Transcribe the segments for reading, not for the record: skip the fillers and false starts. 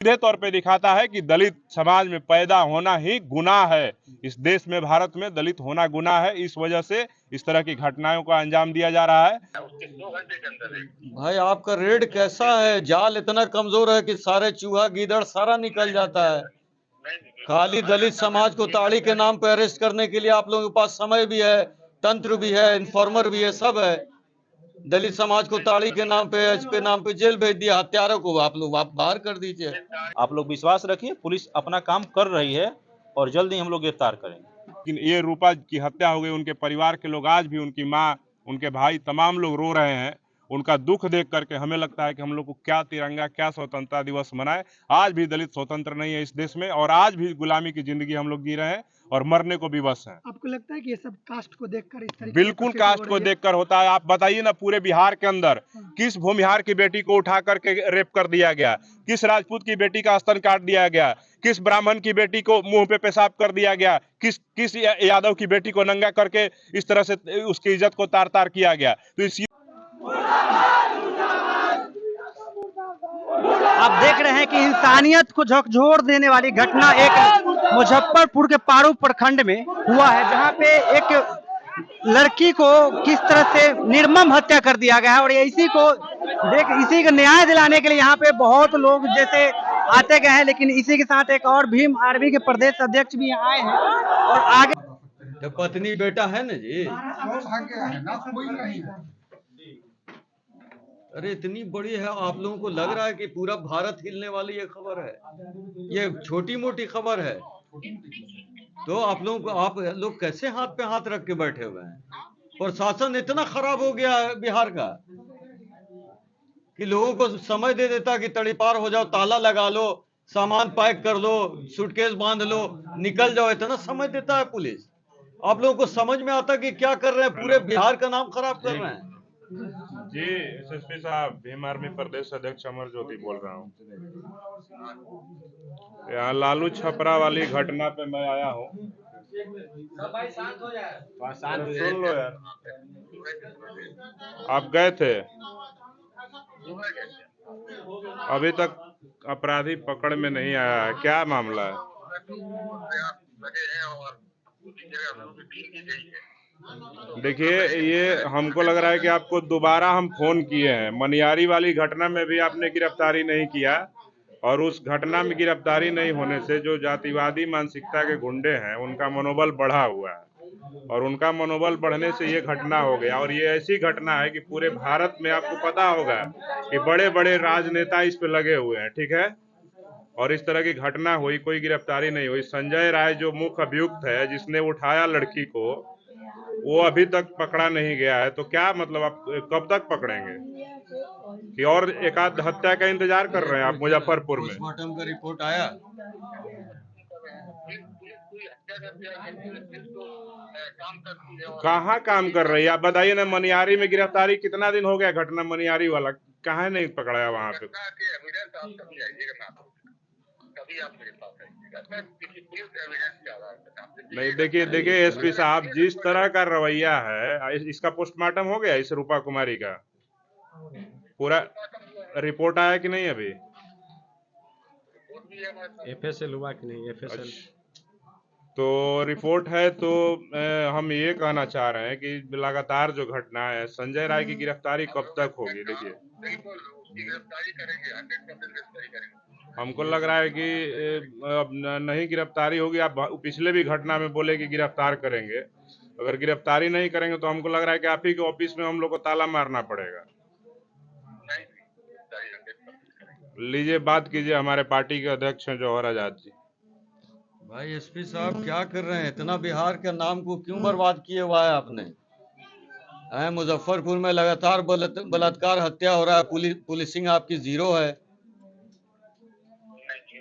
सीधे तौर पे दिखाता है कि दलित समाज में पैदा होना ही गुनाह है। इस देश में, भारत में दलित होना गुनाह है। इस वजह से इस तरह की घटनाओं का अंजाम दिया जा रहा है। भाई आपका रेड कैसा है? जाल इतना कमजोर है कि सारे चूहा गीदड़ सारा निकल जाता है। खाली दलित समाज को ताड़ी के नाम पे अरेस्ट करने के लिए आप लोगों के पास समय भी है, तंत्र भी है, इन्फॉर्मर भी है, सब है। दलित समाज को ताड़ी के नाम पे, एचपी नाम पे जेल भेज दिया। हत्यारों को आप लोग बाहर कर दीजिए। आप लोग विश्वास रखिए, पुलिस अपना काम कर रही है और जल्द ही हम लोग गिरफ्तार करेंगे। लेकिन ये रूपा की हत्या हो गई, उनके परिवार के लोग आज भी, उनकी माँ, उनके भाई, तमाम लोग रो रहे हैं। उनका दुख देख करके हमें लगता है कि हम लोग को क्या तिरंगा, क्या स्वतंत्रता दिवस मनाए। आज भी दलित स्वतंत्र नहीं है इस देश में, और आज भी गुलामी की जिंदगी हम लोग जी रहे हैं और मरने को भी बस हैं। आपको लगता है कि ये सब कास्ट को देखकर इस तरीके बिल्कुल कास्ट को देखकर होता है। आप बताइए ना, पूरे बिहार के अंदर किस भूमिहार की बेटी को उठा करके रेप कर दिया गया, किस राजपूत की बेटी का स्तन काट दिया गया, किस ब्राह्मण की बेटी को मुंह पे पेशाब कर दिया गया, किस यादव की बेटी को नंगा करके इस तरह से उसकी इज्जत को तार तार किया गया। तो इसी आप देख रहे हैं कि इंसानियत को झकझोर देने वाली घटना एक मुजफ्फरपुर के पारू प्रखंड में हुआ है, जहां पे एक लड़की को किस तरह से निर्मम हत्या कर दिया गया है। और इसी को न्याय दिलाने के लिए यहाँ पे बहुत लोग जैसे आते गए हैं, लेकिन इसी के साथ एक और भीम आर्मी के प्रदेश अध्यक्ष भी यहाँ आए हैं और आगे। तो पत्नी बेटा है ना जी। अरे इतनी बड़ी है, आप लोगों को लग रहा है कि पूरा भारत हिलने वाली ये खबर है? ये छोटी मोटी खबर है। तो आप लोग कैसे हाथ पे हाथ रख के बैठे हुए हैं? और शासन इतना खराब हो गया है बिहार का कि लोगों को समय दे देता कि तड़ीपार हो जाओ, ताला लगा लो, सामान पैक कर लो, सूटकेस बांध लो, निकल जाओ। इतना समय देता है पुलिस। आप लोगों को समझ में आता कि क्या कर रहे हैं? पूरे बिहार का नाम खराब कर रहे हैं जी। एसएसपी साहब, भीम आर्मी प्रदेश अध्यक्ष अमर ज्योति बोल रहा हूँ। यहाँ लालू छपरा वाली घटना पे मैं आया हूँ। सुन लो यार, आप गए थे, अभी तक अपराधी पकड़ में नहीं आया है, क्या मामला है? देखिए, ये हमको लग रहा है कि आपको दोबारा हम फोन किए हैं। मनियारी वाली घटना में भी आपने गिरफ्तारी नहीं किया, और उस घटना में गिरफ्तारी नहीं होने से जो जातिवादी मानसिकता के गुंडे हैं उनका मनोबल बढ़ा हुआ है, और उनका मनोबल बढ़ने से ये घटना हो गया। और ये ऐसी घटना है कि पूरे भारत में आपको पता होगा कि बड़े बड़े राजनेता इस पे लगे हुए हैं, ठीक है, और इस तरह की घटना हुई, कोई गिरफ्तारी नहीं हुई। संजय राय जो मुख्य अभियुक्त है, जिसने उठाया लड़की को, वो अभी तक पकड़ा नहीं गया है। तो क्या मतलब, आप कब तक पकड़ेंगे? कि और एक आध हत्या का इंतजार कर रहे हैं आप मुजफ्फरपुर में? पोस्टमार्टम का रिपोर्ट आया? कहाँ काम कर रही है आप बताइए ना। मनियारी में गिरफ्तारी कितना दिन हो गया? घटना मनियारी वाला कहाँ नहीं पकड़ाया वहां पे? नहीं, देखिए एसपी साहब, जिस तरह का रवैया है, इसका पोस्टमार्टम हो गया इस रूपा कुमारी का? पूरा रिपोर्ट आया कि नहीं अभी? एफएसएल हुआ कि नहीं? एफएसएल तो रिपोर्ट है। तो हम ये कहना चाह रहे हैं कि लगातार जो घटना है, संजय राय की गिरफ्तारी कब तक होगी? देखिए, हमको लग रहा है कि अब नहीं गिरफ्तारी होगी। आप पिछले भी घटना में बोले कि गिरफ्तार करेंगे, अगर गिरफ्तारी नहीं करेंगे तो हमको लग रहा है कि आप ही के ऑफिस में हम लोग को ताला मारना पड़ेगा। लीजिए, बात कीजिए हमारे पार्टी के अध्यक्ष हैं जौहर आजाद जी। भाई एसपी साहब क्या कर रहे हैं? इतना बिहार के नाम को क्यों बर्बाद किए हुआ है आपने? मुजफ्फरपुर में लगातार बलात्कार, हत्या हो रहा है, पुलिसिंग आपकी जीरो है,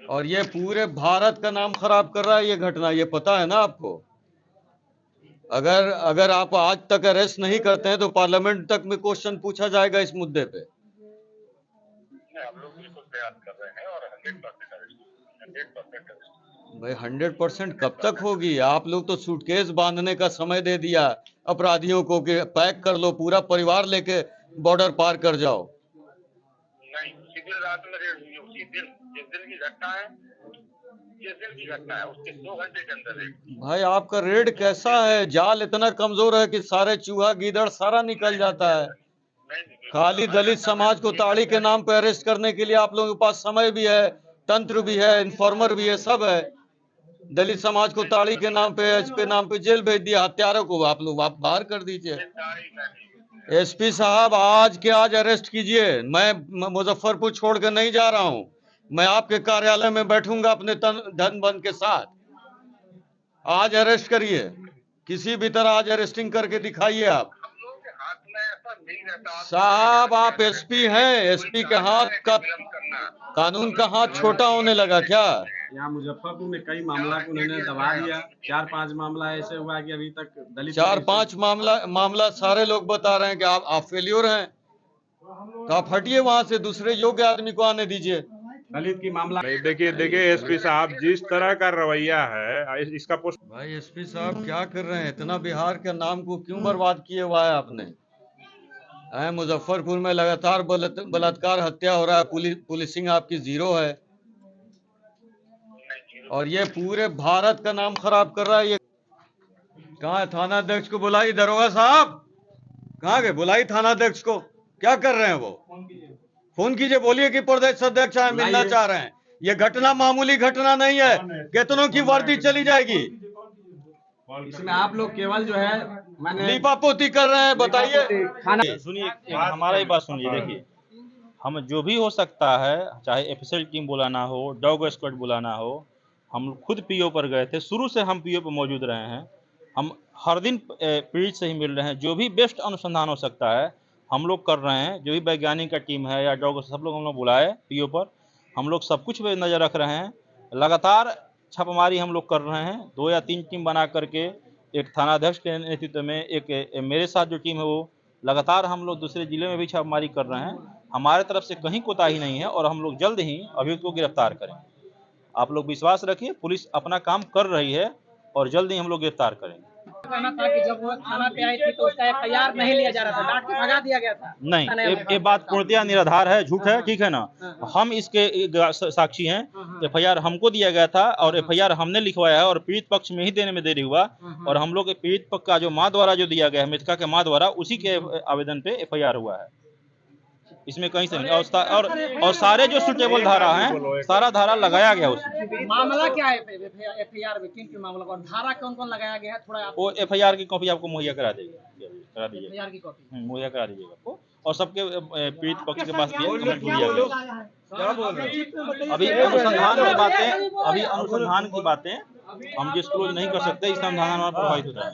और ये पूरे भारत का नाम खराब कर रहा है ये घटना। ये पता है ना आपको? अगर आप आज तक अरेस्ट नहीं करते हैं तो पार्लियामेंट तक में क्वेश्चन पूछा जाएगा इस मुद्दे पे। भाई 100% कब तक होगी? आप लोग तो सूटकेस बांधने का समय दे दिया अपराधियों को कि पैक कर लो, पूरा परिवार लेके बॉर्डर पार कर जाओ। नहीं, उसी दिन रात में रेड हुई, उसी दिन जिस दिन की घटना है, जिस दिन की घटना है उसके 2 घंटे के अंदर भाई आपका रेड कैसा है? जाल इतना कमजोर है कि सारे चूहा गीदड़ सारा निकल जाता है। खाली दलित समाज को ताड़ी के नाम पे अरेस्ट करने के लिए आप लोगों के पास समय भी है, तंत्र भी है, इन्फॉर्मर भी है, सब है। दलित समाज को ताड़ी के नाम पे, एसपी नाम पे जेल भेज दिया। हत्यारों को आप लोग बाहर कर दीजिए। एसपी साहब आज के आज अरेस्ट कीजिए। मैं मुजफ्फरपुर छोड़ कर नहीं जा रहा हूं। मैं आपके कार्यालय में बैठूंगा अपने धन बन के साथ। आज अरेस्ट करिए, किसी भी तरह आज अरेस्टिंग करके दिखाइए आप। साहब आप एसपी हैं, एसपी के हाथ का कानून का हाथ छोटा होने लगा क्या? यहाँ मुजफ्फरपुर में कई मामला को उन्होंने दबा दिया। 4-5 मामला ऐसे हुआ कि अभी तक दलित 4-5 मामला सारे लोग बता रहे हैं कि आप फेल्योर हैं, तो आप हटिए वहां से, दूसरे योग्य आदमी को आने दीजिए। दलित की मामला नहीं, देखिए एसपी साहब जिस तरह का रवैया है इसका भाई एसपी साहब क्या कर रहे हैं? इतना बिहार के नाम को क्यों बर्बाद किए हुआ है आपने? मुजफ्फरपुर में लगातार बलात्कार हत्या हो रहा है, पुलिसिंग आपकी जीरो है, और ये पूरे भारत का नाम खराब कर रहा है। ये कहाँ है? थाना अध्यक्ष को बुलाई। दरोगा साहब कहाँ गए? बुलाई थाना अध्यक्ष को। क्या कर रहे हैं वो? फोन कीजिए, बोलिए कि प्रदेश अध्यक्ष आए, मिलना चाह रहे हैं। ये घटना मामूली घटना नहीं है, कितनों की वर्दी चली जाएगी। इसमें आप लोग केवल जो है लीपापोती कर रहे हैं, बताइए। सुनिए, हमारा ही बात सुनिए। देखिए, हम जो भी हो सकता है, चाहे एफएसएल टीम बुलाना हो, डॉग स्क्वाड बुलाना हो, हम खुद पीओ पर गए थे। शुरू से हम पीओ पर मौजूद रहे हैं। हम हर दिन पीड़ित से ही मिल रहे हैं। जो भी बेस्ट अनुसंधान हो सकता है हम लोग कर रहे हैं। जो भी वैज्ञानिक का टीम है या डॉग, सब लोग हम लोग बुलाए पीओ पर। हम लोग सब कुछ पे नज़र रख रहे हैं। लगातार छापामारी हम लोग कर रहे हैं। 2 या 3 टीम बना करके, एक थानाध्यक्ष के नेतृत्व में, एक मेरे साथ जो टीम है वो लगातार हम लोग दूसरे जिले में भी छापामारी कर रहे हैं। हमारे तरफ से कहीं कोताही नहीं है और हम लोग जल्द ही अभियुक्त को गिरफ्तार करेंगे। आप लोग विश्वास रखिए, पुलिस अपना काम कर रही है और जल्द ही हम लोग गिरफ्तार करेंगे। कहना था कि जब वो थाना पे आई थी तो उसका एफआईआर नहीं लिया जा रहा था, डांट के भगा दिया गया था। नहीं, ये बात पूर्णतः निराधार है, झूठ है, ठीक है ना। हम इसके साक्षी हैं। एफआईआर हमको दिया गया था और एफआईआर हमने लिखवाया है और पीड़ित पक्ष में ही देने में देरी हुआ। और हम लोग पीड़ित पक्ष का जो माँ द्वारा जो दिया गया है, मृतका के माँ द्वारा, उसी के आवेदन पे एफआईआर हुआ है। इसमें कहीं से नहीं। और सारे जो सुटेबल धारा हैं, सारा धारा लगाया गया उसमें। मामला क्या है एफआईआर में? किन मामला और धारा कौन कौन लगाया गया है? थोड़ा वो एफआईआर की कॉपी आपको मुहैया करा दीजिएगा एफआईआर की कॉपी मुहैया करा दीजिएगा आपको। और सबके पीड़ित पक्ष के पास भी कमेंट दिया गया। अभी अनुसंधान की बातें हम डिस्क्लोज नहीं कर सकते। इस अनुसंधान हमारा प्रभावित होता है।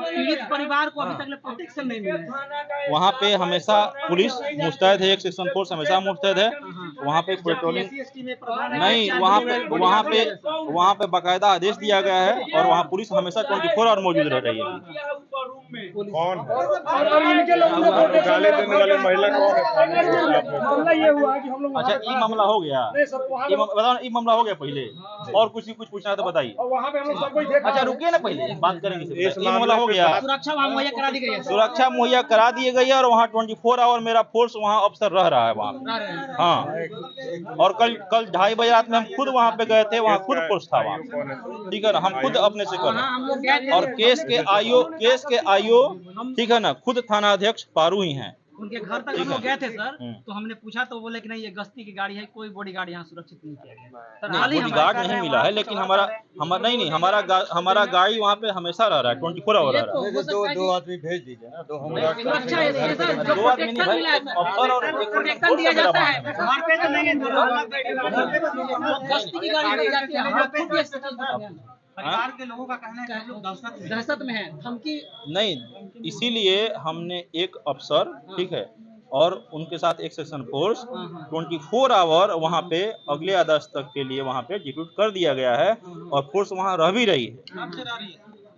पीड़ित परिवार को अभी तक प्रोटेक्शन नहीं मिला। वहाँ पे हमेशा पुलिस मुस्तैद है, एक सेक्शन फोर्स हमेशा मुस्तैद है। वहाँ पे पेट्रोलिंग नहीं, वहाँ पे बाकायदा आदेश दिया गया है और वहाँ पुलिस हमेशा 24 आवर मौजूद रह रही है। कौन गाली देने वाली महिला कौन है? अच्छा, ये मामला हो गया, बताओ, ये मामला हो गया पहले, और कुछ पूछना है तो बताइए। अच्छा रुकिए ना, पहले बात करेंगे। ये मामला हो गया, सुरक्षा मुहैया करा दी गई है। सुरक्षा मुहैया करा दी गई है और वहाँ 24 आवर मेरा फोर्स वहाँ अफसर रह रहा है वहाँ। हाँ, और कल 2:30 बजे रात में हम खुद वहाँ पे गए थे। वहाँ खुद फोर्स था वहाँ, ठीक है ना। हम खुद अपने से कर रहे हैं। और केस के आईओ ठीक है ना, खुद थाना अध्यक्ष पारू ही हैं। उनके घर तक हम लोग गए थे सर, तो हमने पूछा तो बोले कि नहीं ये गश्ती की गाड़ी है, कोई बॉडीगार्ड यहाँ सुरक्षित नहीं किया गया। बॉडीगार्ड नहीं मिला है, लेकिन हमारा गाड़ी वहाँ पे हमारा रह रहा है, 24 आवर रह रहा है। दो आदमी भेज दीजिए ना, दो आदमी नहीं भाई, अफसर और प्रोटेक्शन दिया जाता है। गश्ती की गाड़ी नहीं जाती है। परिवार के लोगों का कहना है कि हम लोग दहशत में हैं, धमकी नहीं। इसीलिए हमने एक अफसर, ठीक है, और उनके साथ एक सेक्शन फोर्स 24 आवर वहाँ पे अगले आदेश तक के लिए वहाँ पे डिप्यूट कर दिया गया है। और फोर्स वहाँ रह भी रही है।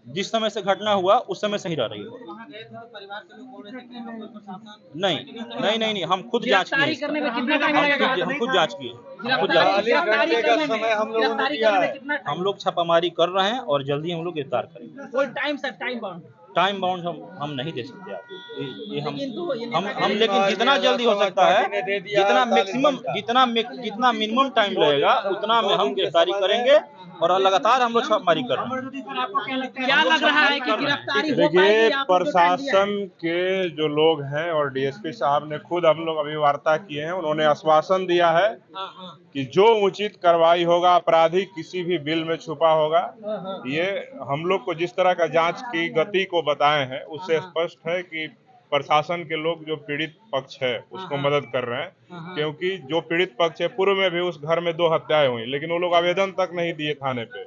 जिस समय से घटना हुआ उस समय से ही रह रही है। नहीं, हम खुद जांच किए। हम खुद जांच किए। हम लोग छापामारी कर रहे हैं और जल्दी हम लोग गिरफ्तार करेंगे। कोई टाइम बाउंड टाइम बाउंड हम नहीं दे सकते आपको, ये हम लेकिन बार जितना भी जल्दी हो समाज सकता पार्टी ने है, दे दिया जितना 48 मैक्सिमम घंटा। जितना मिनिमम टाइम लगेगा उतना में हम गिरफ्तारी करेंगे और लगातार हम लोग छापेमारी कर रहे हैं। क्या लग रहा है कि गिरफ्तारी हो देखिए, पाएगी? आपने जो टाइम दिया है। प्रशासन के जो लोग हैं और डीएसपी साहब ने खुद हम लोग अभी वार्ता किए हैं, उन्होंने आश्वासन दिया है कि जो उचित कार्रवाई होगा, अपराधी किसी भी बिल में छुपा होगा, ये हम लोग को जिस तरह का जांच की गति को बताए हैं उससे स्पष्ट है कि प्रशासन के लोग जो पीड़ित पक्ष है उसको मदद कर रहे हैं, क्योंकि जो पीड़ित पक्ष है, पूर्व में भी उस घर में 2 हत्याएं हुई, लेकिन वो लोग आवेदन तक नहीं दिए थाने पे।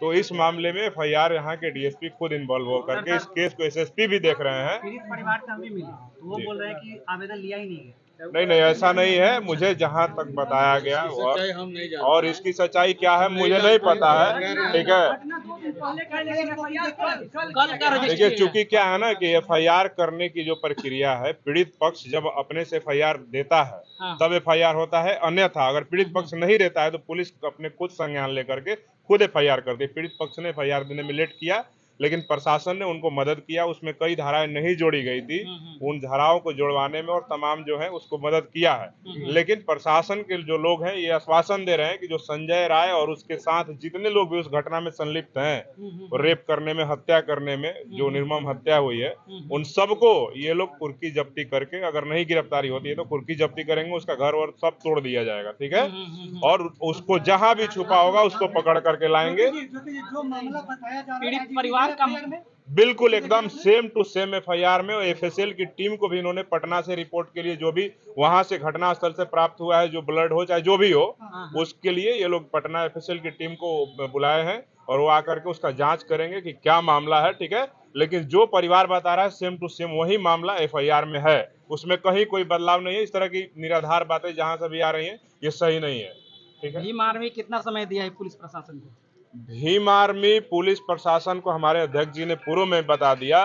तो इस मामले में एफआईआर यहाँ के डीएसपी खुद इन्वॉल्व होकर के इस केस को एसएसपी भी देख रहे हैं। पीड़ित परिवार से हमें मिले तो वो बोल रहे हैं कि आवेदन लिया ही नहीं है। नहीं, ऐसा नहीं है, मुझे जहाँ तक बताया गया सच्चाई हम नहीं जानते। और इसकी सच्चाई क्या है मुझे नहीं पता है, ठीक है। देखिए, चूंकि क्या है ना कि एफआईआर करने की जो प्रक्रिया है, पीड़ित पक्ष जब अपने से एफआईआर देता है तब एफआईआर होता है, अन्यथा अगर पीड़ित पक्ष नहीं देता है तो पुलिस अपने खुद संज्ञान लेकर के खुद एफआईआर करती है। पीड़ित पक्ष ने एफआईआर देने में लेट किया, लेकिन प्रशासन ने उनको मदद किया, उसमें कई धाराएं नहीं जोड़ी गई थी, उन धाराओं को जोड़वाने में और तमाम जो है उसको मदद किया है। लेकिन प्रशासन के जो लोग हैं ये आश्वासन दे रहे हैं कि जो संजय राय और उसके साथ जितने लोग भी उस घटना में संलिप्त हैं, रेप करने में, हत्या करने में, जो निर्मम हत्या हुई है, उन सबको ये लोग कुर्की जब्ती करके, अगर नहीं गिरफ्तारी होती है तो कुर्की जब्ती करेंगे, उसका घर और सब तोड़ दिया जाएगा, ठीक है। और उसको जहां भी छुपा होगा उसको पकड़ करके लाएंगे। जो मामला बताया जा रहा है पीड़ित परिवार का बिल्कुल एकदम सेम टू सेम एफआईआर में, और एफएसएल की टीम को भी इन्होंने पटना से रिपोर्ट के लिए जो भी वहां से घटनास्थल से प्राप्त हुआ है, जो ब्लड हो चाहे जो भी हो, उसके लिए ये लोग पटना एफएसएल की टीम को बुलाए हैं और वो आकर के उसका जांच करेंगे कि क्या मामला है, ठीक है। लेकिन जो परिवार बता रहा है सेम टू सेम वही मामला एफआईआर में है, उसमें कहीं कोई बदलाव नहीं है। इस तरह की निराधार बातें जहां से भी आ रही हैं ये सही नहीं है, ठीक है। भीम आर्मी कितना समय दिया है पुलिस प्रशासन को? भीम आर्मी पुलिस प्रशासन को हमारे अध्यक्ष जी ने पूर्व में बता दिया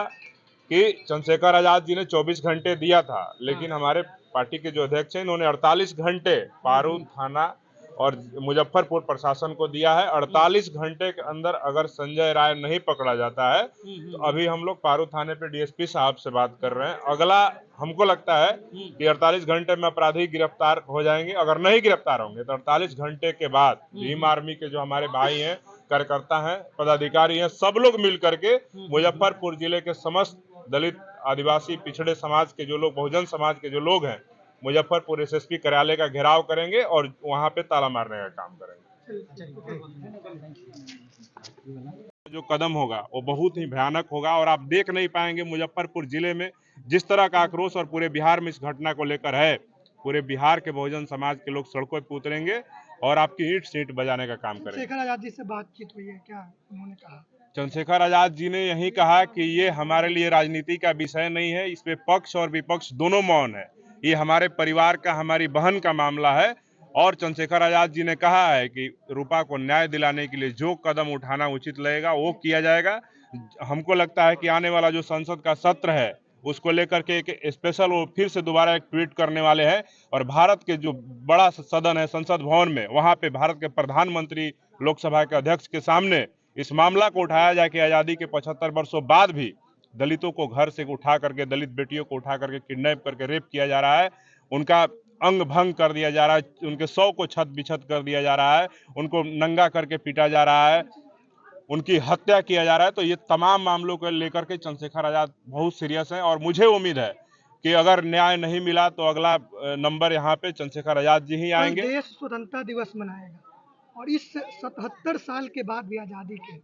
कि चंद्रशेखर आजाद जी ने 24 घंटे दिया था, लेकिन हमारे पार्टी के जो अध्यक्ष हैं इन्होंने 48 घंटे पारू थाना और मुजफ्फरपुर प्रशासन को दिया है। 48 घंटे के अंदर अगर संजय राय नहीं पकड़ा जाता है तो अभी हम लोग पारू थाने पे डीएसपी साहब से बात कर रहे हैं। अगला हमको लगता है कि 48 घंटे में अपराधी गिरफ्तार हो जाएंगे। अगर नहीं गिरफ्तार होंगे तो 48 घंटे के बाद भीम आर्मी के जो हमारे भाई हैं, कार्यकर्ता हैं, पदाधिकारी हैं, सब लोग मिल करके मुजफ्फरपुर जिले के समस्त दलित, आदिवासी, पिछड़े समाज के जो लोग, बहुजन समाज के जो लोग हैं, मुजफ्फरपुर एसएसपी कार्यालय का घेराव करेंगे और वहां पे ताला मारने का काम करेंगे। जो कदम होगा वो बहुत ही भयानक होगा और आप देख नहीं पाएंगे मुजफ्फरपुर जिले में जिस तरह का आक्रोश और पूरे बिहार में इस घटना को लेकर है। पूरे बिहार के बहुजन समाज के लोग सड़कों पर उतरेंगे और आपकी ईंट सीट बजाने का काम करेंगे। चंद्रशेखर आजाद जी से बातचीत हुई है क्या, उन्होंने कहा? चंद्रशेखर आजाद जी ने यही कहा कि ये हमारे लिए राजनीति का विषय नहीं है, इस पे पक्ष और विपक्ष दोनों मौन है, ये हमारे परिवार का, हमारी बहन का मामला है। और चंद्रशेखर आजाद जी ने कहा है कि रूपा को न्याय दिलाने के लिए जो कदम उठाना उचित लगेगा वो किया जाएगा। हमको लगता है कि आने वाला जो संसद का सत्र है उसको लेकर के एक स्पेशल वो फिर से दोबारा एक ट्वीट करने वाले हैं और भारत के जो बड़ा सदन है संसद भवन में, वहां पे भारत के प्रधानमंत्री, लोकसभा के अध्यक्ष के सामने इस मामला को उठाया जाए कि आजादी के 75 वर्षों बाद भी दलितों को घर से उठा करके, दलित बेटियों को उठा करके किडनैप करके रेप किया जा रहा है, उनका अंग भंग कर दिया जा रहा है, उनके शव को छत बिछत कर दिया जा रहा है, उनको नंगा करके पीटा जा रहा है, उनकी हत्या किया जा रहा है। तो ये तमाम मामलों को लेकर के चंद्रशेखर आजाद बहुत सीरियस हैं और मुझे उम्मीद है कि अगर न्याय नहीं मिला तो अगला नंबर यहाँ पे चंद्रशेखर आजाद जी ही आएंगे। देश स्वतंत्रता दिवस मनाएगा और इस 77 साल के बाद भी आजादी के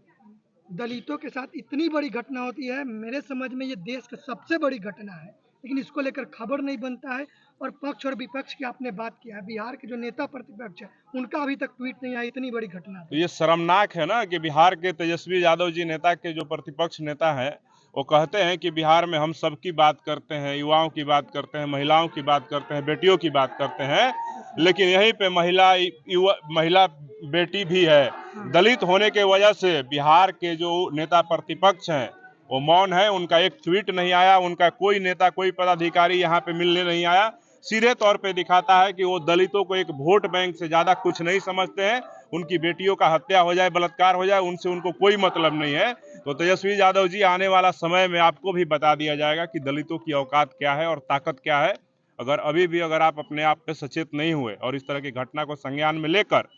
दलितों के साथ इतनी बड़ी घटना होती है, मेरे समझ में ये देश की सबसे बड़ी घटना है, लेकिन इसको लेकर खबर नहीं बनता है। और पक्ष और विपक्ष की आपने बात किया है, बिहार के जो नेता प्रतिपक्ष है उनका अभी तक ट्वीट नहीं आया, इतनी बड़ी घटना। तो ये शर्मनाक है ना कि बिहार के तेजस्वी यादव जी नेता के जो प्रतिपक्ष नेता हैं वो कहते हैं कि बिहार में हम सबकी बात करते हैं, युवाओं की बात करते हैं, महिलाओं की बात करते हैं, बेटियों की बात करते हैं, लेकिन यहीं पे महिला बेटी भी है। दलित होने के वजह से बिहार के जो नेता प्रतिपक्ष हैं वो मौन है, उनका एक ट्वीट नहीं आया, उनका कोई नेता, कोई पदाधिकारी यहाँ पे मिलने नहीं आया। सीधे तौर पे दिखाता है कि वो दलितों को एक वोट बैंक से ज्यादा कुछ नहीं समझते हैं। उनकी बेटियों का हत्या हो जाए, बलात्कार हो जाए, उनसे उनको कोई मतलब नहीं है। तो तेजस्वी यादव जी, आने वाला समय में आपको भी बता दिया जाएगा कि दलितों की औकात क्या है और ताकत क्या है। अगर अभी भी अगर आप अपने आप पे सचेत नहीं हुए और इस तरह की घटना को संज्ञान में लेकर,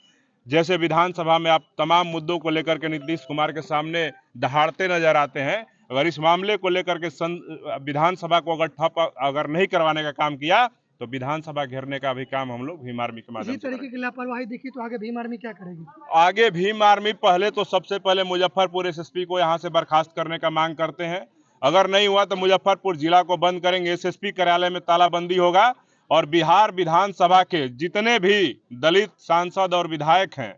जैसे विधानसभा में आप तमाम मुद्दों को लेकर के नीतीश कुमार के सामने दहाड़ते नजर आते हैं, अगर इस मामले को लेकर के विधानसभा को अगर ठप अगर नहीं करवाने का काम किया तो विधानसभा घेरने का भी काम हम लोग भीम आर्मी के माध्यम इसी से तरीके की लापरवाही दिखी तो आगे भीम आर्मी क्या करेगी? आगे भीम आर्मी पहले तो सबसे पहले मुजफ्फरपुर एसएसपी को यहां से बर्खास्त करने का मांग करते हैं। अगर नहीं हुआ तो मुजफ्फरपुर जिला को बंद करेंगे, एसएसपी कार्यालय में तालाबंदी होगा और बिहार विधानसभा के जितने भी दलित सांसद और विधायक हैं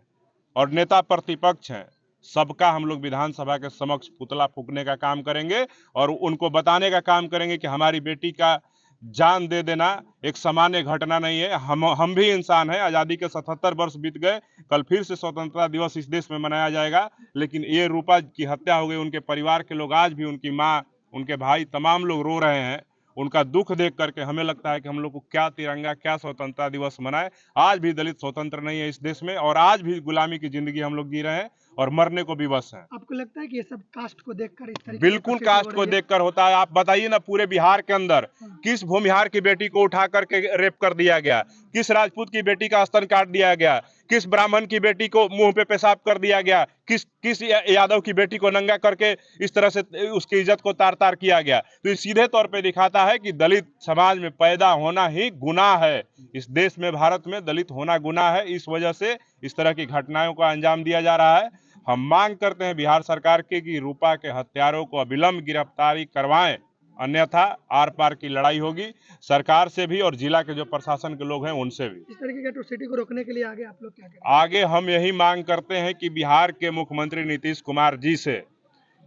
और नेता प्रतिपक्ष हैं, सबका हम लोग विधानसभा के समक्ष पुतला फूकने का काम करेंगे और उनको बताने का काम करेंगे कि हमारी बेटी का जान दे देना एक सामान्य घटना नहीं है। हम भी इंसान हैं। आज़ादी के 77 वर्ष बीत गए, कल फिर से स्वतंत्रता दिवस इस देश में मनाया जाएगा, लेकिन ये रूपा की हत्या हो गई। उनके परिवार के लोग आज भी, उनकी माँ, उनके भाई, तमाम लोग रो रहे हैं। उनका दुख देख करके हमें लगता है कि हम लोग को क्या तिरंगा, क्या स्वतंत्रता दिवस मनाए। आज भी दलित स्वतंत्र नहीं है इस देश में और आज भी गुलामी की जिंदगी हम लोग जी रहे हैं और मरने को भी बस हैं। आपको लगता है कि ये सब कास्ट को देखकर इस तरीके बिल्कुल कास्ट को देखकर होता है। आप बताइए ना, पूरे बिहार के अंदर किस भूमिहार की बेटी को उठा करके रेप कर दिया गया, किस राजपूत की बेटी का स्तन काट दिया गया, किस ब्राह्मण की बेटी को मुंह पे पेशाब कर दिया गया, किस यादव की बेटी को नंगा करके इस तरह से उसकी इज्जत को तार तार किया गया। तो ये सीधे तौर पे दिखाता है कि दलित समाज में पैदा होना ही गुनाह है। इस देश में, भारत में दलित होना गुनाह है। इस वजह से इस तरह की घटनाओं को अंजाम दिया जा रहा है। हम मांग करते हैं बिहार सरकार के कि रूपा के हत्यारों को अविलंब गिरफ्तारी करवाएं, अन्यथा आर पार की लड़ाई होगी सरकार से भी और जिला के जो प्रशासन के लोग हैं उनसे भी। इस तरीके की एट्रोसिटी को रोकने के लिए आगे आप लोग क्या करें? आगे हम यही मांग करते हैं कि बिहार के मुख्यमंत्री नीतीश कुमार जी से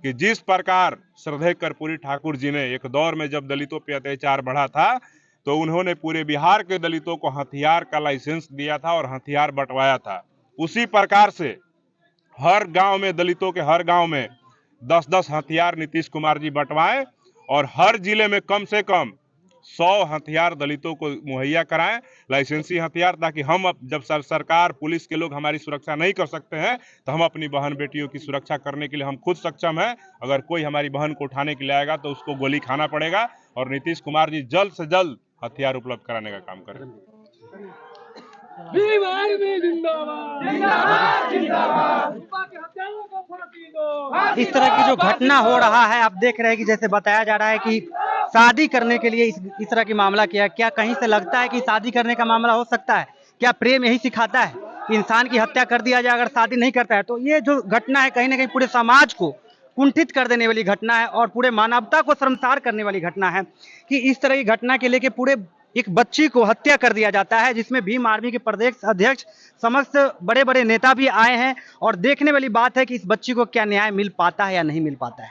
कि जिस प्रकार श्रद्धेय कर्पूरी ठाकुर जी ने एक दौर में जब दलितों पे अत्याचार बढ़ा था तो उन्होंने पूरे बिहार के दलितों को हथियार का लाइसेंस दिया था और हथियार बंटवाया था, उसी प्रकार से हर गांव में, दलितों के हर गांव में 10-10 हथियार नीतीश कुमार जी बंटवाएं और हर जिले में कम से कम 100 हथियार दलितों को मुहैया कराएं, लाइसेंसी हथियार, ताकि हम जब सरकार, पुलिस के लोग हमारी सुरक्षा नहीं कर सकते हैं तो हम अपनी बहन बेटियों की सुरक्षा करने के लिए हम खुद सक्षम हैं। अगर कोई हमारी बहन को उठाने के लिए आएगा तो उसको गोली खाना पड़ेगा और नीतीश कुमार जी जल्द से जल्द हथियार उपलब्ध कराने का काम करें। इस तरह की जो घटना हो रहा है, आप देख रहे हैं कि जैसे बताया जा रहा है कि शादी करने के लिए इस तरह की मामला किया। क्या कहीं से लगता है कि शादी करने का मामला हो सकता है? क्या प्रेम यही सिखाता है कि इंसान की हत्या कर दिया जाए अगर शादी नहीं करता है? तो ये जो घटना है कहीं ना कहीं पूरे समाज को कुंठित कर देने वाली घटना है और पूरे मानवता को शर्मसार करने वाली घटना है कि इस तरह की घटना के लेके पूरे एक बच्ची को हत्या कर दिया जाता है, जिसमें भीम आर्मी के प्रदेश अध्यक्ष समस्त बड़े बड़े नेता भी आए हैं। और देखने वाली बात है कि इस बच्ची को क्या न्याय मिल पाता है या नहीं मिल पाता है।